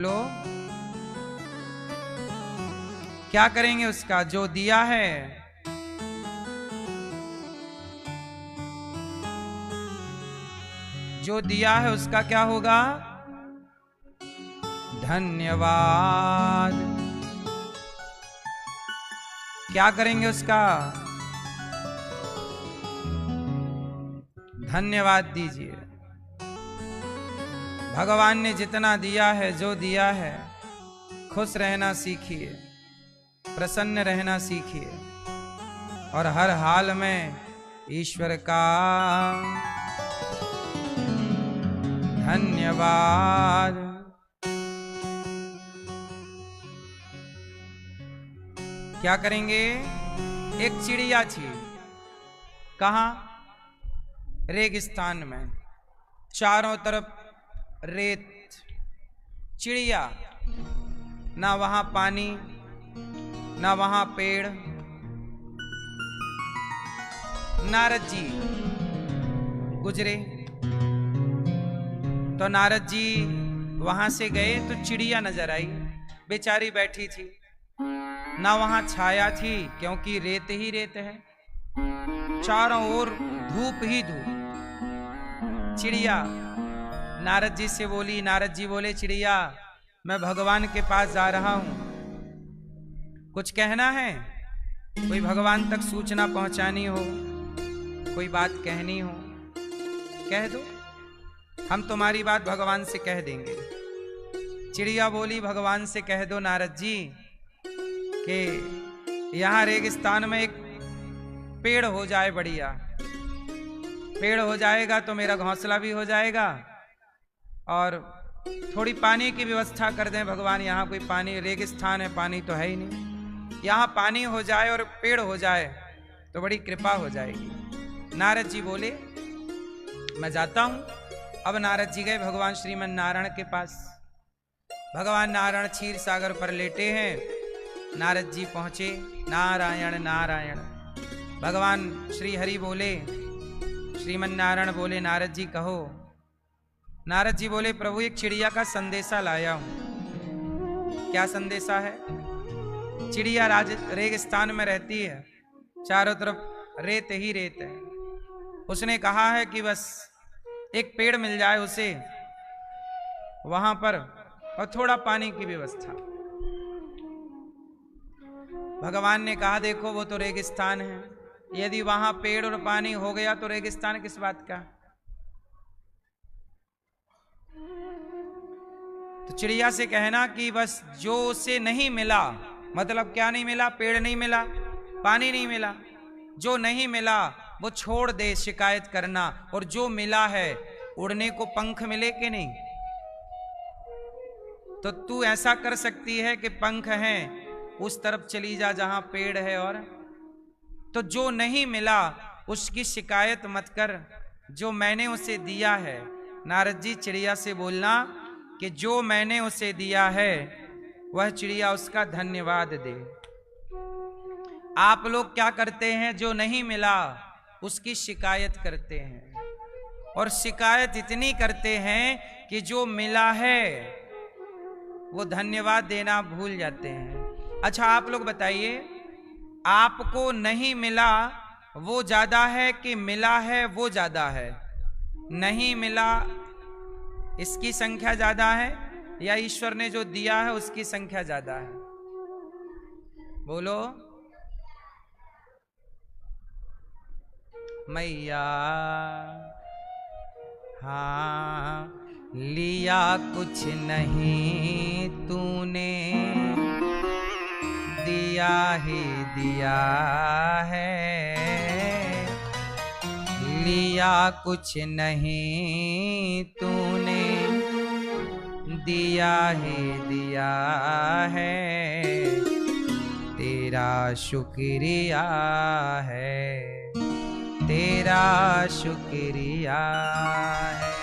लो, क्या करेंगे उसका जो दिया है? जो दिया है उसका क्या होगा? धन्यवाद। क्या करेंगे उसका? धन्यवाद दीजिए। भगवान ने जितना दिया है, जो दिया है, खुश रहना सीखिए, प्रसन्न रहना सीखिए और हर हाल में ईश्वर का धन्यवाद। क्या करेंगे? एक चिड़िया थी। कहाँ? रेगिस्तान में, चारों तरफ रेत, चिड़िया, ना वहां पानी, ना वहां पेड़। नारद जी गुजरे तो नारद जी वहां से गए तो चिड़िया नजर आई, बेचारी बैठी थी। ना वहां छाया थी क्योंकि रेत ही रेत है, चारों ओर धूप ही धूप। चिड़िया नारद जी से बोली, नारद जी बोले, चिड़िया मैं भगवान के पास जा रहा हूं, कुछ कहना है? कोई भगवान तक सूचना पहुंचानी हो, कोई बात कहनी हो, कह दो, हम तुम्हारी बात भगवान से कह देंगे। चिड़िया बोली, भगवान से कह दो नारद जी कि यहां रेगिस्तान में एक पेड़ हो जाए, बढ़िया पेड़ हो जाएगा तो मेरा घोंसला भी हो जाएगा और थोड़ी पानी की व्यवस्था कर दें भगवान। यहाँ कोई पानी, रेगिस्तान है, पानी तो है ही नहीं, यहाँ पानी हो जाए और पेड़ हो जाए तो बड़ी कृपा हो जाएगी। नारद जी बोले, मैं जाता हूं। अब नारद जी गए भगवान श्रीमन नारायण के पास। भगवान नारायण क्षीर सागर पर लेटे हैं। नारद जी पहुंचे, नारायण नारायण। भगवान श्री हरि बोले, श्रीमन नारायण बोले, नारद जी कहो। नारद जी बोले, प्रभु एक चिड़िया का संदेशा लाया हूं। क्या संदेशा है? चिड़िया रेगिस्तान में रहती है, चारों तरफ रेत ही रेत है। उसने कहा है कि बस एक पेड़ मिल जाए उसे वहां पर और थोड़ा पानी की व्यवस्था। भगवान ने कहा, देखो वो तो रेगिस्तान है, यदि वहां पेड़ और पानी हो गया तो रेगिस्तान किस बात का? तो चिड़िया से कहना कि बस जो उसे नहीं मिला, मतलब क्या नहीं मिला? पेड़ नहीं मिला, पानी नहीं मिला, जो नहीं मिला वो छोड़ दे शिकायत करना, और जो मिला है उड़ने को पंख मिले कि नहीं? तो तू ऐसा कर सकती है कि पंख हैं, उस तरफ चली जा जहां पेड़ है। और तो जो नहीं मिला उसकी शिकायत मत कर, जो मैंने उसे दिया है। नारद जी चिड़िया से बोलना कि जो मैंने उसे दिया है वह चिड़िया उसका धन्यवाद दे। आप लोग क्या करते हैं? जो नहीं मिला उसकी शिकायत करते हैं, और शिकायत इतनी करते हैं कि जो मिला है वो धन्यवाद देना भूल जाते हैं। अच्छा आप लोग बताइए, आपको नहीं मिला वो ज्यादा है कि मिला है वो ज्यादा है? नहीं मिला इसकी संख्या ज्यादा है या ईश्वर ने जो दिया है उसकी संख्या ज्यादा है? बोलो मैया। हाँ, लिया कुछ नहीं तूने, दिया ही दिया है। लिया कुछ नहीं तूने, दिया ही दिया है। तेरा शुक्रिया है, तेरा शुक्रिया है।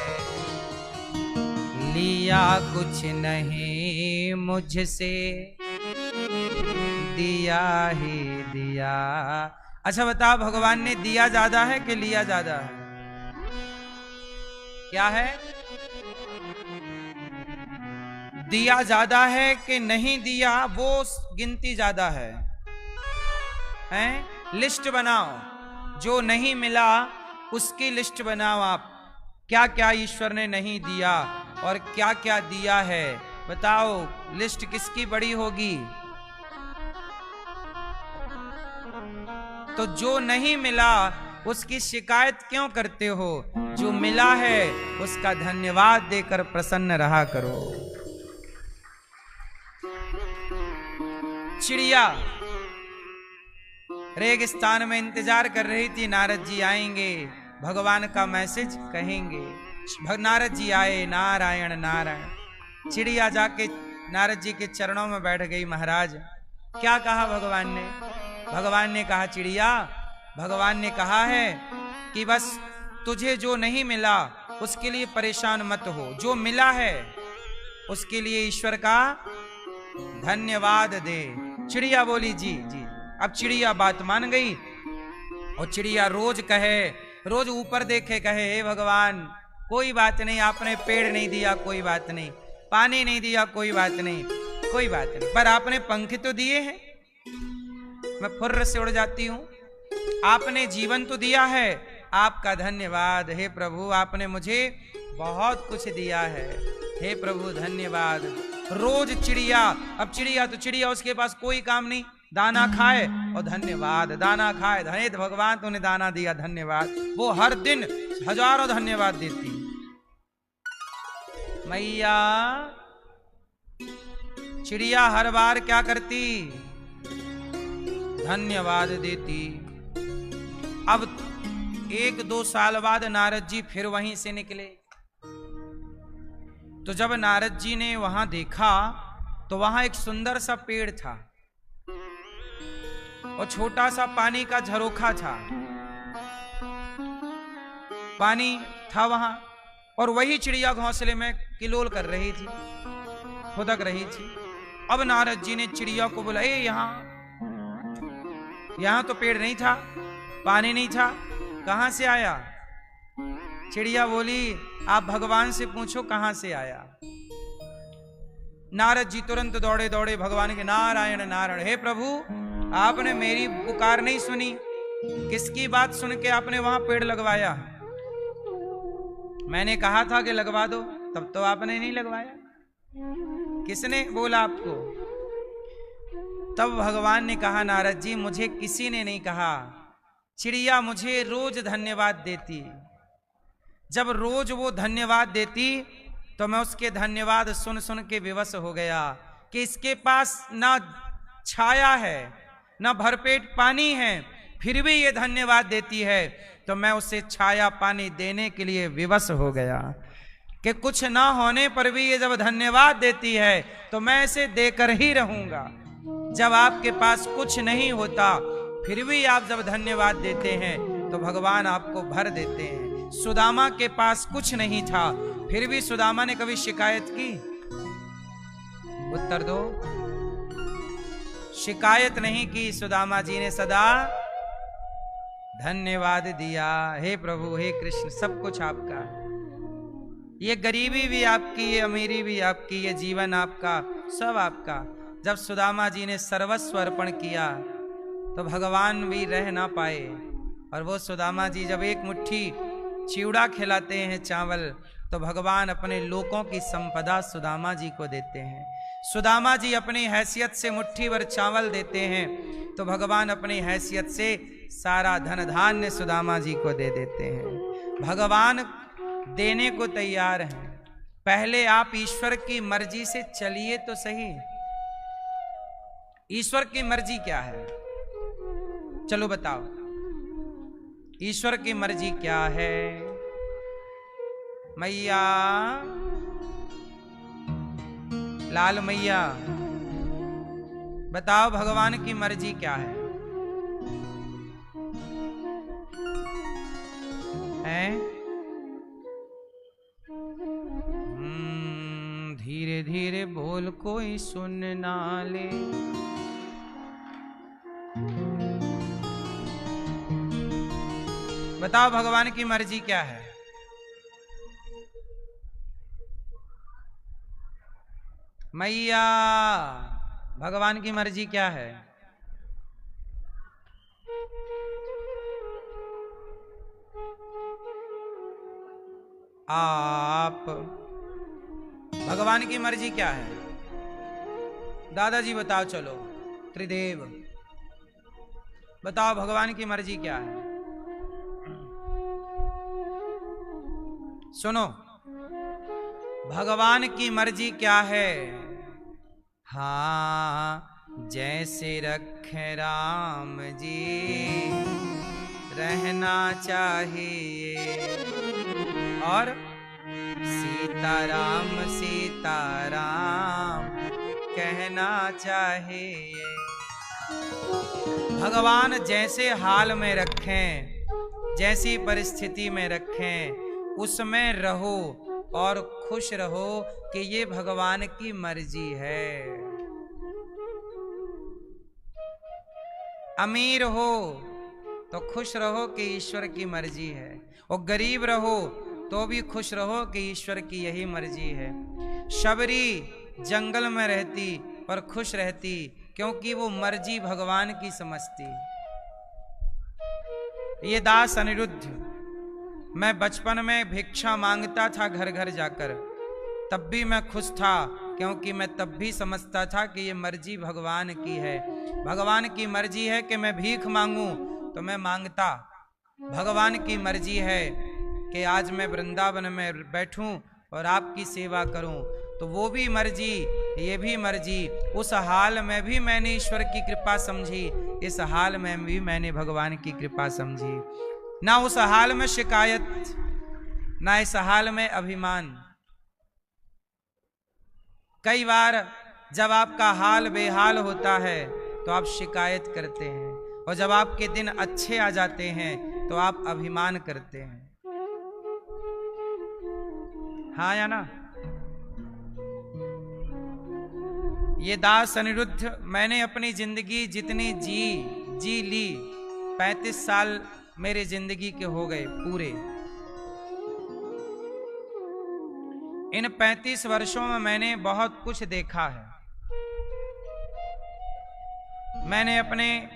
लिया कुछ नहीं मुझसे, दिया ही दिया। अच्छा बताओ, भगवान ने दिया ज्यादा है कि लिया ज्यादा है? क्या है? दिया ज्यादा है कि नहीं दिया वो गिनती ज्यादा है, हैं? लिस्ट बनाओ, जो नहीं मिला उसकी लिस्ट बनाओ आप, क्या क्या ईश्वर ने नहीं दिया और क्या क्या दिया है, बताओ लिस्ट किसकी बड़ी होगी। तो जो नहीं मिला उसकी शिकायत क्यों करते हो, जो मिला है उसका धन्यवाद देकर प्रसन्न रहा करो। चिड़िया रेगिस्तान में इंतजार कर रही थी, नारद जी आएंगे, भगवान का मैसेज कहेंगे। नारद जी आए, नारायण नारायण। चिड़िया जाके नारद जी के चरणों में बैठ गई। महाराज क्या कहा भगवान ने? भगवान ने कहा चिड़िया, भगवान ने कहा है कि बस तुझे जो नहीं मिला उसके लिए परेशान मत हो, जो मिला है उसके लिए ईश्वर का धन्यवाद दे। चिड़िया बोली जी जी। अब चिड़िया बात मान गई और चिड़िया रोज कहे, रोज ऊपर देखे कहे, हे भगवान कोई बात नहीं, आपने पेड़ नहीं दिया कोई बात नहीं, पानी नहीं दिया कोई बात नहीं, कोई बात नहीं, पर आपने पंख तो दिए हैं, मैं फुर्र से उड़ जाती हूं। आपने जीवन तो दिया है, आपका धन्यवाद हे प्रभु, आपने मुझे बहुत कुछ दिया है, हे प्रभु धन्यवाद। रोज चिड़िया, अब चिड़िया तो चिड़िया, उसके पास कोई काम नहीं, दाना खाए और धन्यवाद, दाना खाए, धन्य भगवान तूने दाना दिया धन्यवाद। वो हर दिन हजारों धन्यवाद देती। मैया चिड़िया हर बार क्या करती? धन्यवाद देती। अब 1-2 साल बाद नारद जी फिर वहीं से निकले। तो जब नारद जी ने वहां देखा तो वहां एक सुंदर सा पेड़ था और छोटा सा पानी का झरोखा था, पानी था वहां, और वही चिड़िया घोंसले में किलोल कर रही थी, खुदक रही थी। अब नारद जी ने चिड़िया को बोला, ए यहां तो पेड़ नहीं था, पानी नहीं था, कहां से आया? चिड़िया बोली, आप भगवान से पूछो कहां से आया। नारद जी तुरंत दौड़े दौड़े भगवान के, नारायण नारायण, हे प्रभु आपने मेरी पुकार नहीं सुनी, किसकी बात सुन के आपने वहां पेड़ लगवाया? मैंने कहा था कि लगवा दो, तब तो आपने नहीं लगवाया, किसने बोला आपको? तब भगवान ने कहा, नारद जी मुझे किसी ने नहीं कहा, चिड़िया मुझे रोज धन्यवाद देती, जब रोज वो धन्यवाद देती तो मैं उसके धन्यवाद सुन सुन के विवश हो गया कि इसके पास ना छाया है ना भरपेट पानी है, फिर भी ये धन्यवाद देती है, तो मैं उसे छाया पानी देने के लिए विवश हो गया कि कुछ ना होने पर भी ये जब धन्यवाद देती है तो मैं इसे देकर ही रहूंगा। जब आपके पास कुछ नहीं होता फिर भी आप जब धन्यवाद देते हैं तो भगवान आपको भर देते हैं। सुदामा के पास कुछ नहीं था, फिर भी सुदामा ने कभी शिकायत की? उत्तर दो। शिकायत नहीं की, सुदामा जी ने सदा धन्यवाद दिया। हे प्रभु हे कृष्ण, सब कुछ आपका, ये गरीबी भी आपकी, ये अमीरी भी आपकी, ये जीवन आपका, सब आपका। जब सुदामा जी ने सर्वस्व अर्पण किया तो भगवान भी रह ना पाए, और वो सुदामा जी जब एक मुट्ठी चिवड़ा खिलाते हैं चावल, तो भगवान अपने लोकों की संपदा सुदामा जी को देते हैं। सुदामा जी अपनी हैसियत से मुट्ठी भर चावल देते हैं तो भगवान अपनी हैसियत से सारा धन धान्य सुदामा जी को दे देते हैं। भगवान देने को तैयार हैं, पहले आप ईश्वर की मर्जी से चलिए तो सही। ईश्वर की मर्जी क्या है, चलो बताओ, ईश्वर की मर्जी क्या है? मैया, लाल मैया, बताओ भगवान की मर्जी क्या है? धीरे धीरे बोल, कोई सुन ना ले। बताओ भगवान की मर्जी क्या है? मैया भगवान की मर्जी क्या है? आप भगवान की मर्जी क्या है? दादाजी बताओ, चलो त्रिदेव बताओ भगवान की मर्जी क्या है? सुनो, भगवान की मर्जी क्या है? हाँ, जैसे रखे राम जी रहना चाहिए, और सीताराम सीताराम कहना चाहिए। भगवान जैसे हाल में रखें, जैसी परिस्थिति में रखें, उसमें रहो और खुश रहो कि ये भगवान की मर्जी है। अमीर हो तो खुश रहो कि ईश्वर की मर्जी है, और गरीब रहो तो भी खुश रहो कि ईश्वर की यही मर्जी है। शबरी जंगल में रहती पर खुश रहती, क्योंकि वो मर्जी भगवान की समझती। ये दास अनिरुद्ध, मैं बचपन में भिक्षा मांगता था घर घर जाकर, तब भी मैं खुश था, क्योंकि मैं तब भी समझता था कि ये मर्जी भगवान की है। भगवान की मर्जी है कि मैं भीख मांगूं तो मैं मांगता। भगवान की मर्जी है कि आज मैं वृंदावन में बैठूं और आपकी सेवा करूं, तो वो भी मर्जी, ये भी मर्जी। उस हाल में भी मैंने ईश्वर की कृपा समझी, इस हाल में भी मैंने भगवान की कृपा समझी। ना उस हाल में शिकायत, ना इस हाल में अभिमान। कई बार जब आपका हाल बेहाल होता है तो आप शिकायत करते हैं, और जब आपके दिन अच्छे आ जाते हैं तो आप अभिमान करते हैं। हाँ या ना? ये दास अनिरुद्ध, मैंने अपनी जिंदगी जितनी जी ली, 35 साल मेरे जिंदगी के हो गए पूरे। इन 35 वर्षों में मैंने बहुत कुछ देखा है। मैंने अपने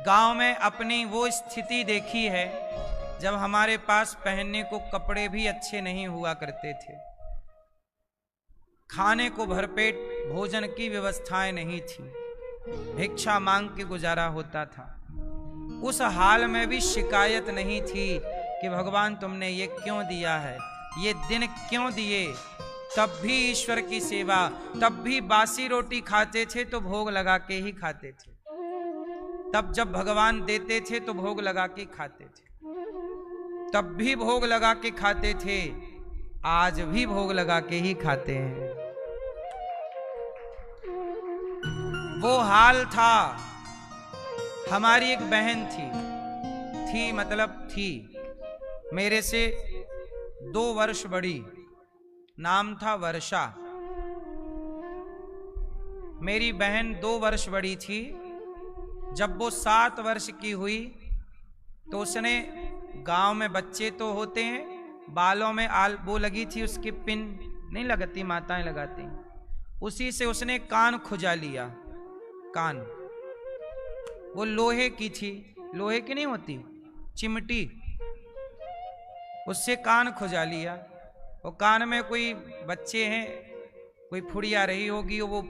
गांव में अपनी वो स्थिति देखी है जब हमारे पास पहनने को कपड़े भी अच्छे नहीं हुआ करते थे, खाने को भरपेट भोजन की व्यवस्थाएं नहीं थी, भिक्षा मांग के गुजारा होता था। उस हाल में भी शिकायत नहीं थी कि भगवान तुमने ये क्यों दिया है, ये दिन क्यों दिए। तब भी ईश्वर की सेवा, तब भी बासी रोटी खाते थे तो भोग लगा के ही खाते थे। तब जब भगवान देते थे तो भोग लगा के खाते थे, तब भी भोग लगा के खाते थे, आज भी भोग लगा के ही खाते हैं। वो हाल था। हमारी एक बहन थी मतलब थी, मेरे से 2 वर्ष बड़ी, नाम था वर्षा। मेरी बहन 2 वर्ष बड़ी थी। जब वो 7 वर्ष की हुई तो उसने, गांव में बच्चे तो होते हैं, बालों में वो लगी थी उसकी पिन, नहीं लगाती, माताएं लगाती, उसी से उसने कान खुजा लिया। कान वो लोहे की थी, लोहे की नहीं होती, चिमटी, उससे कान खुजा लिया। वो कान में कोई बच्चे हैं, कोई फुड़िया रही होगी, वो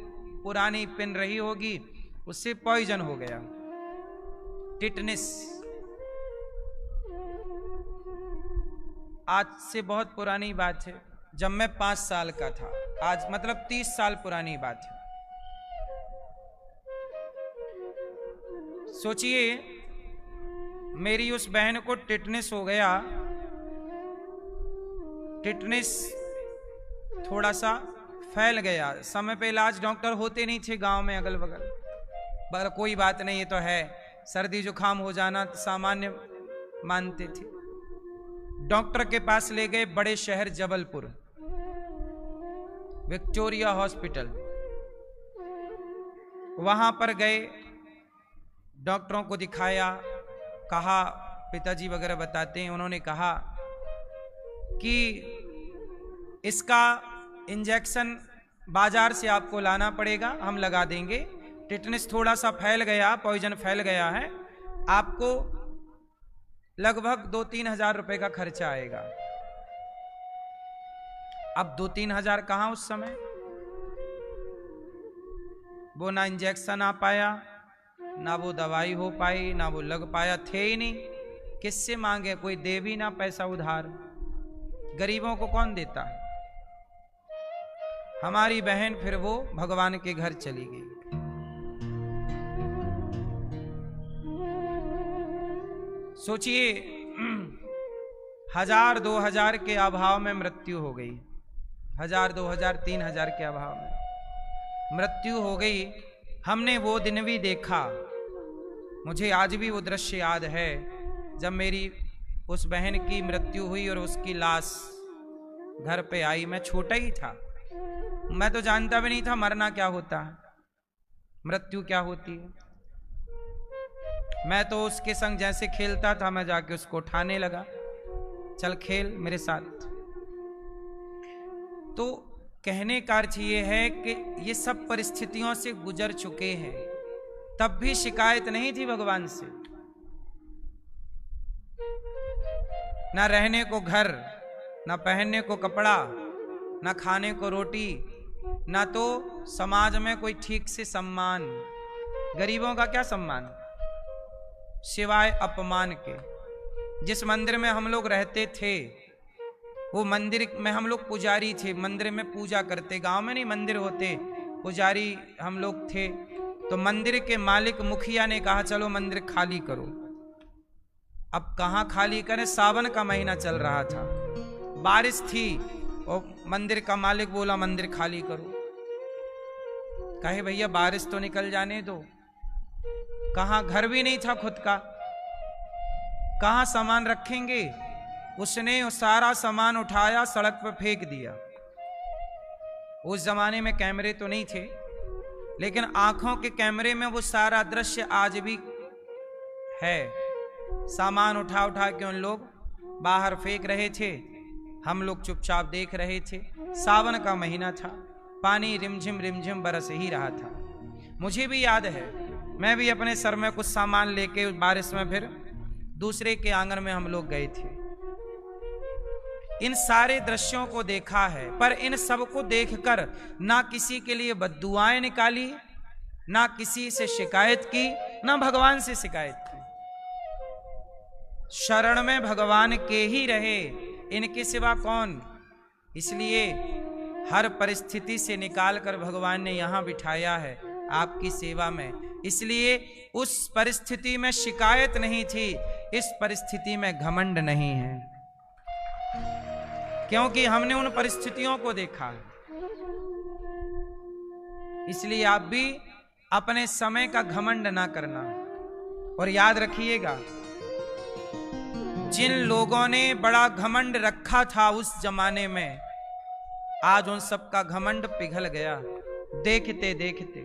पुरानी पिन रही होगी, उससे पॉइजन हो गया, टिटनिस। आज से बहुत पुरानी बात है, जब मैं 5 साल का था, आज मतलब 30 साल पुरानी बात है। सोचिए, मेरी उस बहन को टिटनिस हो गया। टिटनिस थोड़ा सा फैल गया, समय पे इलाज डॉक्टर होते नहीं थे गांव में अगल बगल, पर कोई बात नहीं, ये तो है, सर्दी जुकाम हो जाना तो सामान्य मानते थे। डॉक्टर के पास ले गए, बड़े शहर जबलपुर, विक्टोरिया हॉस्पिटल। वहां पर गए, डॉक्टरों को दिखाया, कहा, पिताजी वगैरह बताते हैं, उन्होंने कहा कि इसका इंजेक्शन बाजार से आपको लाना पड़ेगा, हम लगा देंगे। टिटनेस थोड़ा सा फैल गया, पॉइजन फैल गया है, आपको लगभग 2-3 हजार रुपए का खर्चा आएगा। अब 2-3 हजार कहां उस समय, वो ना इंजेक्शन आ पाया, ना वो दवाई हो पाई, ना वो लग पाया, थे ही नहीं। किससे मांगे, कोई दे भी ना पैसा उधार, गरीबों को कौन देता है। हमारी बहन फिर वो भगवान के घर चली गई। सोचिए 1000-2000 के अभाव में मृत्यु हो गई, 1000-2000-3000 के अभाव में मृत्यु हो गई। हमने वो दिन भी देखा, मुझे आज भी वो दृश्य याद है जब मेरी उस बहन की मृत्यु हुई और उसकी लाश घर पे आई। मैं छोटा ही था, मैं तो जानता भी नहीं था मरना क्या होता है, मृत्यु क्या होती है। मैं तो उसके संग जैसे खेलता था, मैं जाके उसको उठाने लगा, चल खेल मेरे साथ। तो कहने का अर्थ ये है कि ये सब परिस्थितियों से गुजर चुके हैं, तब भी शिकायत नहीं थी भगवान से। ना रहने को घर, ना पहनने को कपड़ा, ना खाने को रोटी, ना तो समाज में कोई ठीक से सम्मान। गरीबों का क्या सम्मान, सिवाय अपमान के। जिस मंदिर में हम लोग रहते थे, वो मंदिर में हम लोग पुजारी थे, मंदिर में पूजा करते। गांव में नहीं मंदिर होते, पुजारी हम लोग थे। तो मंदिर के मालिक मुखिया ने कहा चलो मंदिर खाली करो। अब कहाँ खाली करें, सावन का महीना चल रहा था, बारिश थी, और मंदिर का मालिक बोला मंदिर खाली करो। कहे भैया बारिश तो निकल जाने दो। कहाँ घर भी नहीं था खुद का, कहाँ सामान रखेंगे। उसने सारा सामान उठाया, सड़क पर फेंक दिया। उस जमाने में कैमरे तो नहीं थे, लेकिन आंखों के कैमरे में वो सारा दृश्य आज भी है। सामान उठा उठा के उन लोग बाहर फेंक रहे थे, हम लोग चुपचाप देख रहे थे। सावन का महीना था, पानी रिमझिम बरस ही रहा था। मुझे भी याद है, मैं भी अपने सर में कुछ सामान लेके बारिश में फिर दूसरे के आंगन में हम लोग गए थे। इन सारे दृश्यों को देखा है, पर इन सब को देखकर ना किसी के लिए बद्दुआएं निकाली, ना किसी से शिकायत की, ना भगवान से शिकायत की। शरण में भगवान के ही रहे, इनके सिवा कौन। इसलिए हर परिस्थिति से निकालकर भगवान ने यहां बिठाया है आपकी सेवा में। इसलिए उस परिस्थिति में शिकायत नहीं थी, इस परिस्थिति में घमंड नहीं है, क्योंकि हमने उन परिस्थितियों को देखा है। इसलिए आप भी अपने समय का घमंड ना करना। और याद रखिएगा, जिन लोगों ने बड़ा घमंड रखा था उस जमाने में, आज उन सब का घमंड पिघल गया देखते देखते।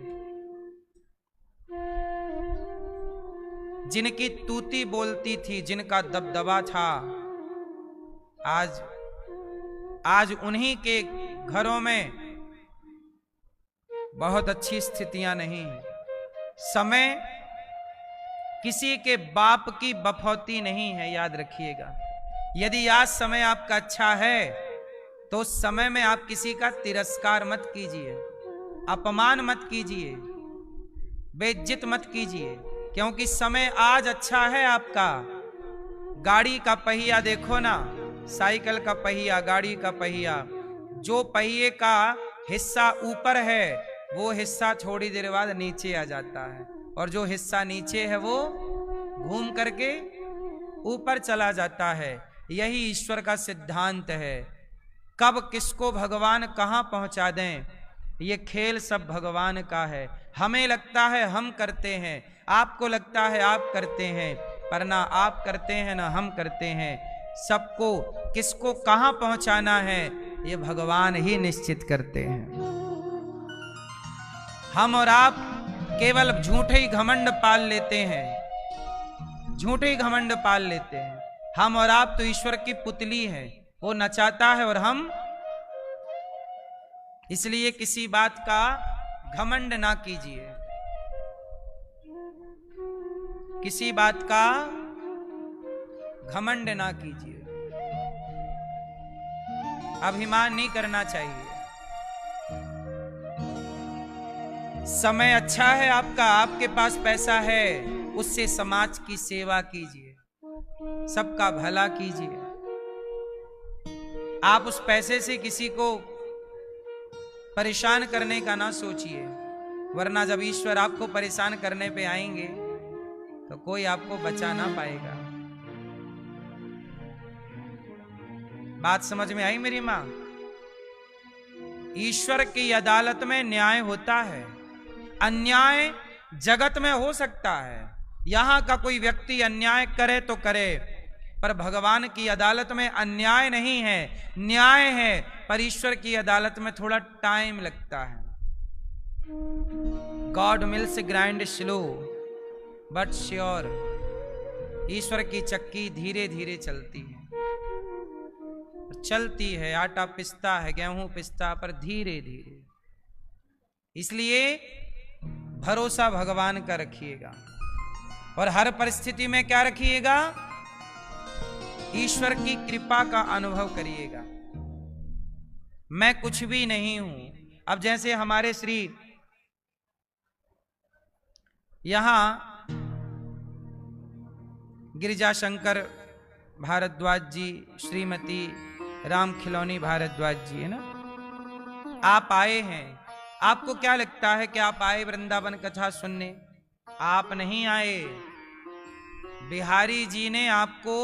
जिनकी तूती बोलती थी, जिनका दबदबा था, आज उन्हीं के घरों में बहुत अच्छी स्थितियां नहीं। समय किसी के बाप की बफौती नहीं है, याद रखिएगा। यदि आज समय आपका अच्छा है तो उस समय में आप किसी का तिरस्कार मत कीजिए, अपमान मत कीजिए, बेइज्जत मत कीजिए, क्योंकि समय आज अच्छा है आपका। गाड़ी का पहिया देखो ना, साइकिल का पहिया, गाड़ी का पहिया, जो पहिए का हिस्सा ऊपर है वो हिस्सा थोड़ी देर बाद नीचे आ जाता है, और जो हिस्सा नीचे है वो घूम करके ऊपर चला जाता है। यही ईश्वर का सिद्धांत है। कब किसको भगवान कहां पहुंचा दें, ये खेल सब भगवान का है। हमें लगता है हम करते हैं, आपको लगता है आप करते हैं, पर ना आप करते हैं ना हम करते हैं। सबको किसको कहां पहुंचाना है ये भगवान ही निश्चित करते हैं। हम और आप केवल झूठे ही घमंड पाल लेते हैं, झूठे ही घमंड पाल लेते हैं। हम और आप तो ईश्वर की पुतली हैं, वो नचाता है और हम इसलिए किसी बात का घमंड ना कीजिए, किसी बात का घमंड ना कीजिए, अभिमान नहीं करना चाहिए। समय अच्छा है आपका, आपके पास पैसा है, उससे समाज की सेवा कीजिए, सबका भला कीजिए। आप उस पैसे से किसी को परेशान करने का ना सोचिए, वरना जब ईश्वर आपको परेशान करने पे आएंगे तो कोई आपको बचा ना पाएगा। बात समझ में आई मेरी मां? ईश्वर की अदालत में न्याय होता है, अन्याय जगत में हो सकता है, यहां का कोई व्यक्ति अन्याय करे तो करे, पर भगवान की अदालत में अन्याय नहीं है, न्याय है। पर ईश्वर की अदालत में थोड़ा टाइम लगता है। God mills grind slow but sure. ईश्वर की चक्की धीरे धीरे चलती है, चलती है, आटा पिसता है, गेहूं पिसता, पर धीरे धीरे। इसलिए भरोसा भगवान का रखिएगा, और हर परिस्थिति में क्या रखिएगा? ईश्वर की कृपा का अनुभव करिएगा। मैं कुछ भी नहीं हूं। अब जैसे हमारे श्री यहां गिरिजा शंकर भारद्वाज जी, श्रीमती राम खिलौनी भारद्वाज जी, है ना, आप आए हैं। आपको क्या लगता है कि आप आए वृंदावन कथा सुनने? आप नहीं आए, बिहारी जी ने आपको,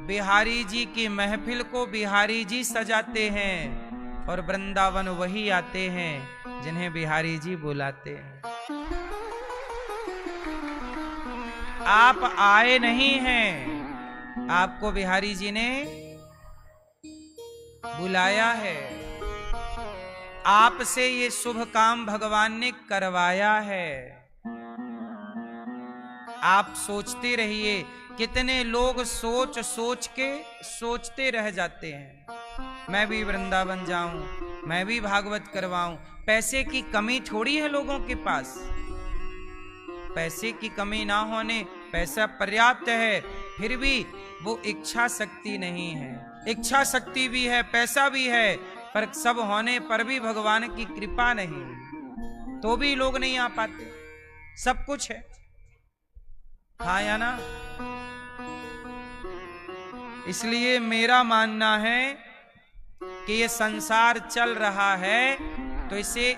बिहारी जी की महफिल को बिहारी जी सजाते हैं, और वृंदावन वही आते हैं जिन्हें बिहारी जी बुलाते हैं। आप आए नहीं हैं, आपको बिहारी जी ने बुलाया है, आपसे ये शुभ काम भगवान ने करवाया है। आप सोचते रहिए, कितने लोग सोच सोच के सोचते रह जाते हैं, मैं भी वृंदावन जाऊं, मैं भी भागवत करवाऊं। पैसे की कमी थोड़ी है लोगों के पास, पैसे की कमी ना होने, पैसा पर्याप्त है, फिर भी वो इच्छा शक्ति नहीं है। इच्छा शक्ति भी है, पैसा भी है, पर सब होने पर भी भगवान की कृपा नहीं, तो भी लोग नहीं आ पाते। सब कुछ है, हाँ या ना? इसलिए मेरा मानना है कि ये संसार चल रहा है तो इसे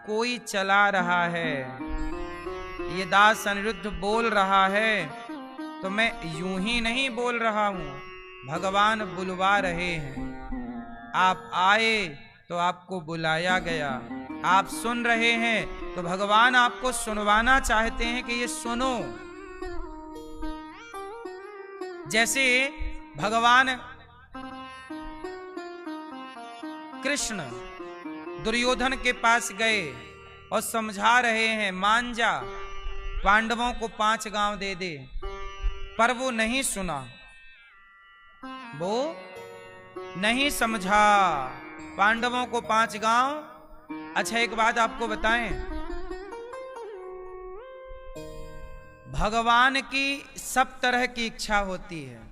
कोई चला रहा है। ये दास अनिरुद्ध बोल रहा है तो मैं यूं ही नहीं बोल रहा हूं, भगवान बुलवा रहे हैं। आप आए तो आपको बुलाया गया, आप सुन रहे हैं तो भगवान आपको सुनवाना चाहते हैं कि ये सुनो। जैसे भगवान कृष्ण दुर्योधन के पास गए और समझा रहे हैं, मान जा, पांडवों को 5 गांव दे दे, पर वो नहीं सुना, वो नहीं समझा। पांडवों को 5 गांव। अच्छा एक बात आपको बताएं, भगवान की सब तरह की इच्छा होती है।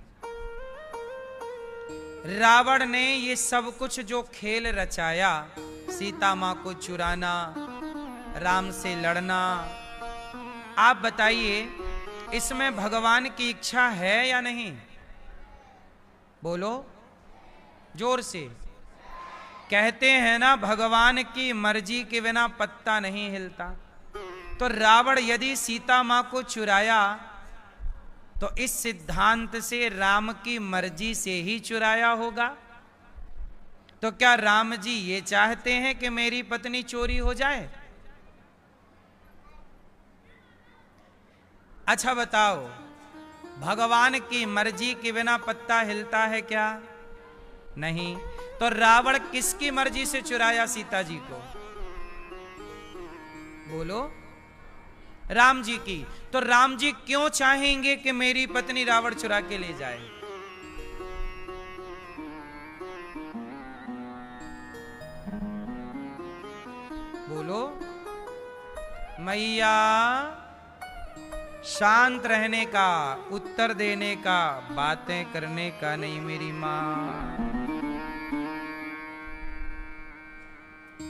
रावण ने ये सब कुछ जो खेल रचाया, सीता मां को चुराना, राम से लड़ना, आप बताइए इसमें भगवान की इच्छा है या नहीं? बोलो जोर से। कहते हैं ना, भगवान की मर्जी के बिना पत्ता नहीं हिलता। तो रावण यदि सीता मां को चुराया तो इस सिद्धांत से राम की मर्जी से ही चुराया होगा। तो क्या राम जी ये चाहते हैं कि मेरी पत्नी चोरी हो जाए? अच्छा बताओ, भगवान की मर्जी के बिना पत्ता हिलता है क्या? नहीं। तो रावण किसकी मर्जी से चुराया सीता जी को? बोलो, राम जी की। तो राम जी क्यों चाहेंगे कि मेरी पत्नी रावण चुरा के ले जाए? मैया शांत रहने का, उत्तर देने का, बातें करने का नहीं मेरी मां।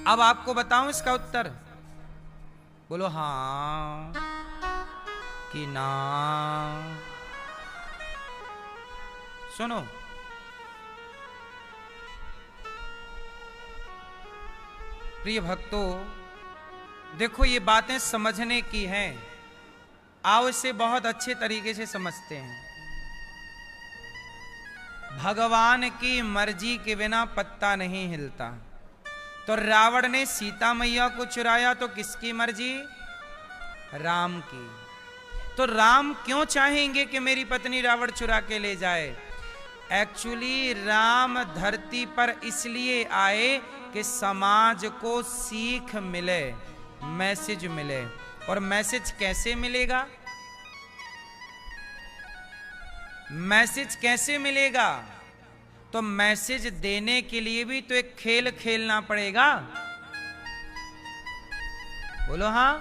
अब आपको बताऊं इसका उत्तर? बोलो हां कि ना। सुनो, प्रिय भक्तों, देखो ये बातें समझने की हैं। आओ इसे बहुत अच्छे तरीके से समझते हैं। भगवान की मर्जी के बिना पत्ता नहीं हिलता। तो रावण ने सीता मैया को चुराया तो किसकी मर्जी? राम की। तो राम क्यों चाहेंगे कि मेरी पत्नी रावण चुरा के ले जाए? एक्चुअली राम धरती पर इसलिए आए कि समाज को सीख मिले, मैसेज मिले। और मैसेज कैसे मिलेगा? मैसेज कैसे मिलेगा? तो मैसेज देने के लिए भी तो एक खेल खेलना पड़ेगा। बोलो हां।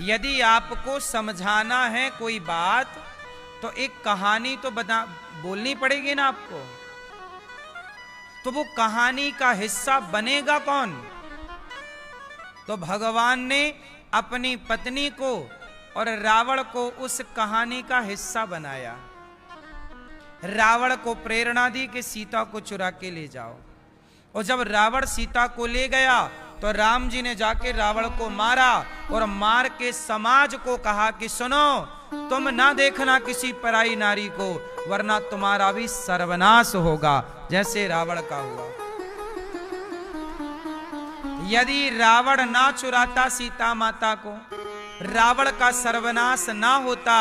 यदि आपको समझाना है कोई बात तो एक कहानी तो बोलनी पड़ेगी ना आपको। तो वो कहानी का हिस्सा बनेगा कौन? तो भगवान ने अपनी पत्नी को और रावण को उस कहानी का हिस्सा बनाया। रावण को प्रेरणा दी कि सीता को चुरा के ले जाओ। और जब रावण सीता को ले गया तो राम जी ने जाके रावण को मारा और मार के समाज को कहा कि सुनो, तुम ना देखना किसी पराई नारी को, वरना तुम्हारा भी सर्वनाश होगा जैसे रावण का हुआ। यदि रावण ना चुराता सीता माता को, रावण का सर्वनाश ना होता,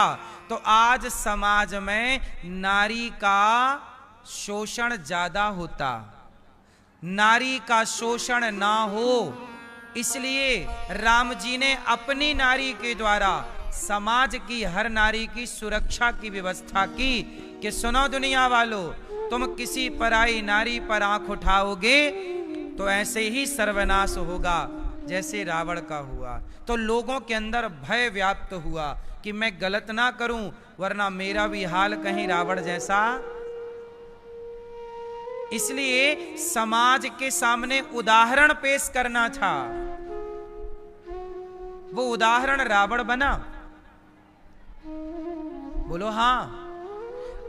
तो आज समाज में नारी का शोषण ज्यादा होता। नारी का शोषण ना हो, इसलिए राम जी ने अपनी नारी के द्वारा समाज की हर नारी की सुरक्षा की व्यवस्था की कि सुनो दुनिया वालों, तुम किसी पराई नारी पर आंख उठाओगे तो ऐसे ही सर्वनाश होगा जैसे रावण का हुआ। तो लोगों के अंदर भय व्याप्त हुआ कि मैं गलत ना करूं, वरना मेरा भी हाल कहीं रावण जैसा। इसलिए समाज के सामने उदाहरण पेश करना था। वो उदाहरण रावण बना। बोलो हां।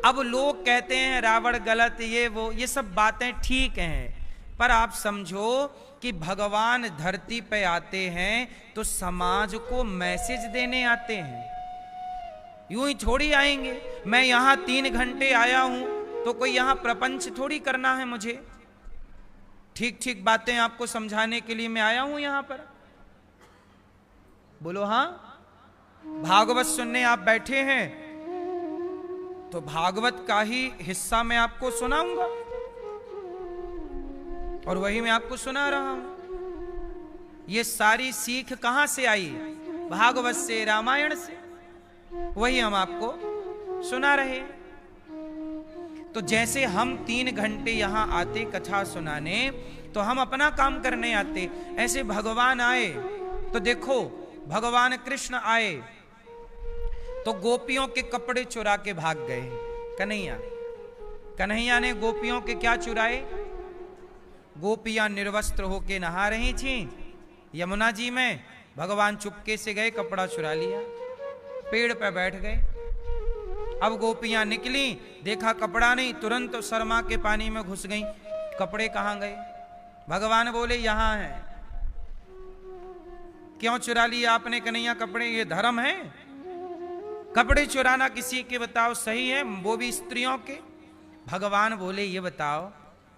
अब लोग कहते हैं रावण गलत, ये वो, ये सब बातें ठीक हैं, पर आप समझो कि भगवान धरती पे आते हैं तो समाज को मैसेज देने आते हैं। यूं ही थोड़ी आएंगे। मैं यहां 3 घंटे आया हूं तो कोई यहां प्रपंच थोड़ी करना है मुझे। ठीक ठीक बातें आपको समझाने के लिए मैं आया हूं यहां पर। बोलो हां। भागवत सुनने आप बैठे हैं तो भागवत का ही हिस्सा मैं आपको सुनाऊंगा और वही मैं आपको सुना रहा हूं। ये सारी सीख कहां से आई? भागवत से, रामायण से। वही हम आपको सुना रहे हैं। तो जैसे हम 3 घंटे यहां आते कथा सुनाने, तो हम अपना काम करने आते, ऐसे भगवान आए। तो देखो, भगवान कृष्ण आए तो गोपियों के कपड़े चुरा के भाग गए। कन्हैया ने गोपियों के क्या चुराए? गोपियां निर्वस्त्र होके नहा रही थीं यमुना जी में। भगवान चुपके से गए, कपड़ा चुरा लिया, पेड़ पे बैठ गए। अब गोपियां निकली, देखा कपड़ा नहीं, तुरंत शर्मा के पानी में घुस गईं। कपड़े कहां गए? भगवान बोले यहां है। क्यों चुरा लिया आपने कन्हैया कपड़े? ये धर्म है? कपड़े चुराना किसी के बताओ सही है, वो भी स्त्रियों के? भगवान बोले ये बताओ,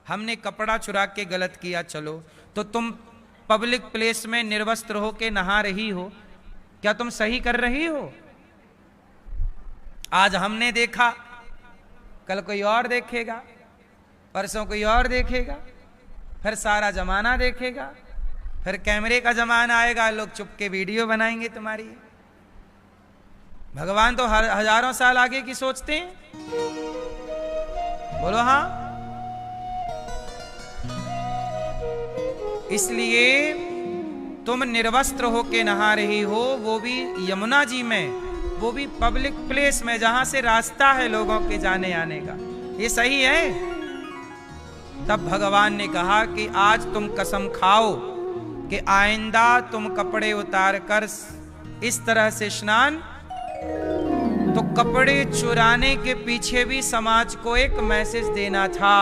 हमने कपड़ा चुरा के गलत किया, चलो, तो तुम पब्लिक प्लेस में निर्वस्त्र होके नहा रही हो, क्या तुम सही कर रही हो? आज हमने देखा, कल कोई और देखेगा, परसों कोई और देखेगा, फिर सारा जमाना देखेगा, फिर कैमरे का जमाना आएगा, लोग चुप के वीडियो बनाएंगे तुम्हारी। भगवान तो हजारों साल आगे की सोचते हैं। बोलो हाँ। इसलिए तुम निर्वस्त्र होके नहा रही हो, वो भी यमुना जी में, वो भी पब्लिक प्लेस में जहां से रास्ता है लोगों के जाने आने का। ये सही है? तब भगवान ने कहा कि आज तुम कसम खाओ कि आइंदा तुम कपड़े उतार कर इस तरह से स्नान, तो कपड़े चुराने के पीछे भी समाज को एक मैसेज देना था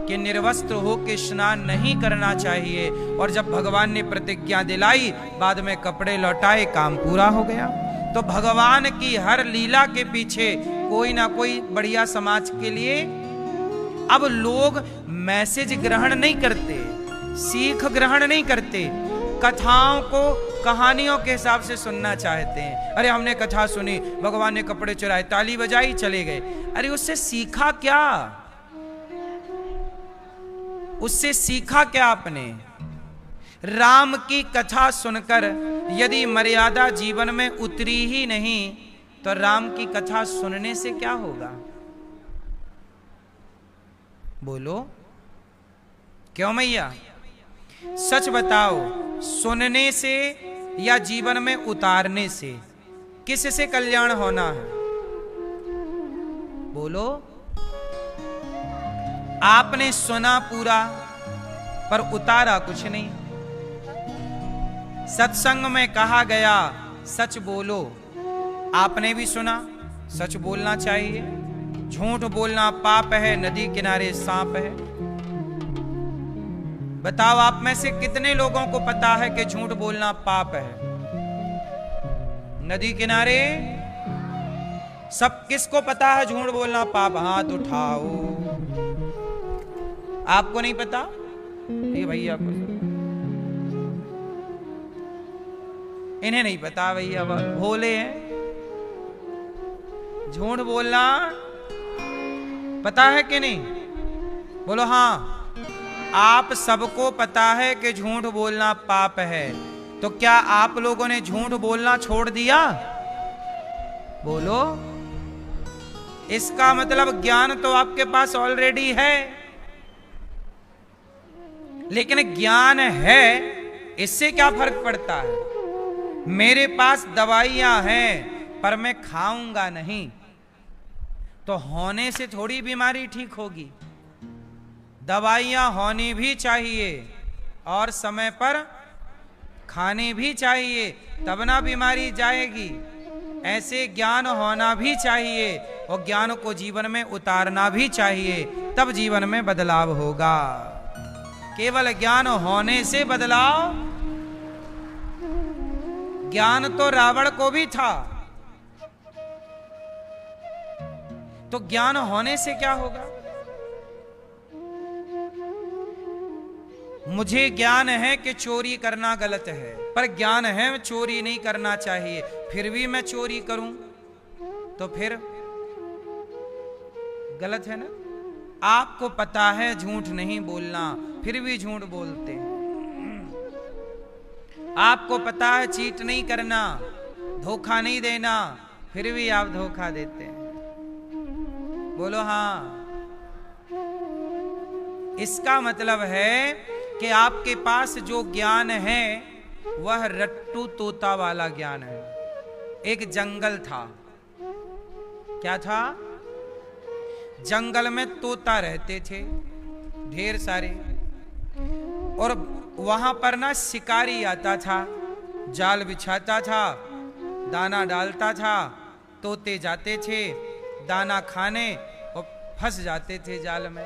कि निर्वस्त्र होकर स्नान नहीं करना चाहिए। और जब भगवान ने प्रतिज्ञा दिलाई, बाद में कपड़े लौटाए, काम पूरा हो गया। तो भगवान की हर लीला के पीछे कोई ना कोई बढ़िया समाज के लिए। अब लोग मैसेज ग्रहण नहीं करते, सीख ग्रहण नहीं करते, कथाओं को कहानियों के हिसाब से सुनना चाहते हैं। अरे हमने कथा सुनी, भगवान ने कपड़े चुराए, ताली बजाई, चले गए। अरे उससे सीखा क्या? उससे सीखा क्या आपने? राम की कथा सुनकर यदि मर्यादा जीवन में उतरी ही नहीं, तो राम की कथा सुनने से क्या होगा? बोलो क्यों मैया? सच बताओ, सुनने से या जीवन में उतारने से किससे कल्याण होना है? बोलो। आपने सुना पूरा पर उतारा कुछ नहीं। सत्संग में कहा गया सच बोलो, आपने भी सुना, सच बोलना चाहिए। झूठ बोलना पाप है, नदी किनारे सांप है। बताओ आप में से कितने लोगों को पता है कि झूठ बोलना पाप है? नदी किनारे सब किसको पता है झूठ बोलना पाप? हाथ उठाओ। आपको नहीं पता? ये भैया को, इन्हें नहीं पता भैया, भोले हैं। झूठ बोलना पता है कि नहीं? बोलो हाँ। आप सबको पता है कि झूठ बोलना पाप है, तो क्या आप लोगों ने झूठ बोलना छोड़ दिया? बोलो। इसका मतलब ज्ञान तो आपके पास ऑलरेडी है, लेकिन ज्ञान है, इससे क्या फर्क पड़ता है? मेरे पास दवाइयां हैं पर मैं खाऊंगा नहीं, तो होने से थोड़ी बीमारी ठीक होगी। दवाइयां होनी भी चाहिए और समय पर खाने भी चाहिए, तब ना बीमारी जाएगी। ऐसे ज्ञान होना भी चाहिए और ज्ञान को जीवन में उतारना भी चाहिए, तब जीवन में बदलाव होगा। केवल ज्ञान होने से बदलाव? ज्ञान तो रावण को भी था, तो ज्ञान होने से क्या होगा? मुझे ज्ञान है कि चोरी करना गलत है, पर ज्ञान है चोरी नहीं करना चाहिए, फिर भी मैं चोरी करूं तो फिर गलत है ना? आपको पता है झूठ नहीं बोलना, फिर भी झूठ बोलते हैं। आपको पता है चीट नहीं करना, धोखा नहीं देना, फिर भी आप धोखा देते हैं। बोलो हाँ। इसका मतलब है कि आपके पास जो ज्ञान है वह रट्टू तोता वाला ज्ञान है। एक जंगल था, क्या था? जंगल में तोता रहते थे ढेर सारे, और वहां पर ना शिकारी आता था, जाल बिछाता था, दाना डालता था, तोते जाते थे दाना खाने और फंस जाते थे जाल में।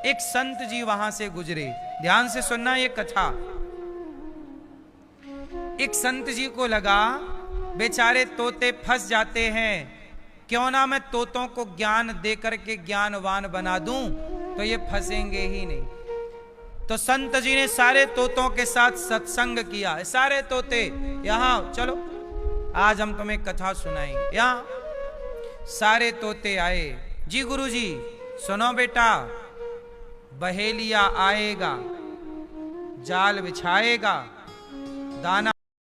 एक संत जी वहां से गुजरे, ध्यान से सुनना ये कथा। एक संत जी को लगा बेचारे तोते फंस जाते हैं, क्यों ना मैं तोतों को ज्ञान दे करके ज्ञानवान बना दूं, तो ये फंसेंगे ही नहीं। तो संत जी ने सारे तोतों के साथ सत्संग किया। सारे तोते यहां चलो, आज हम तुम्हें कथा सुनाएंगे। यहां सारे तोते आए। जी गुरुजी सुनो बेटा, बहेलिया आएगा, जाल बिछाएगा, दाना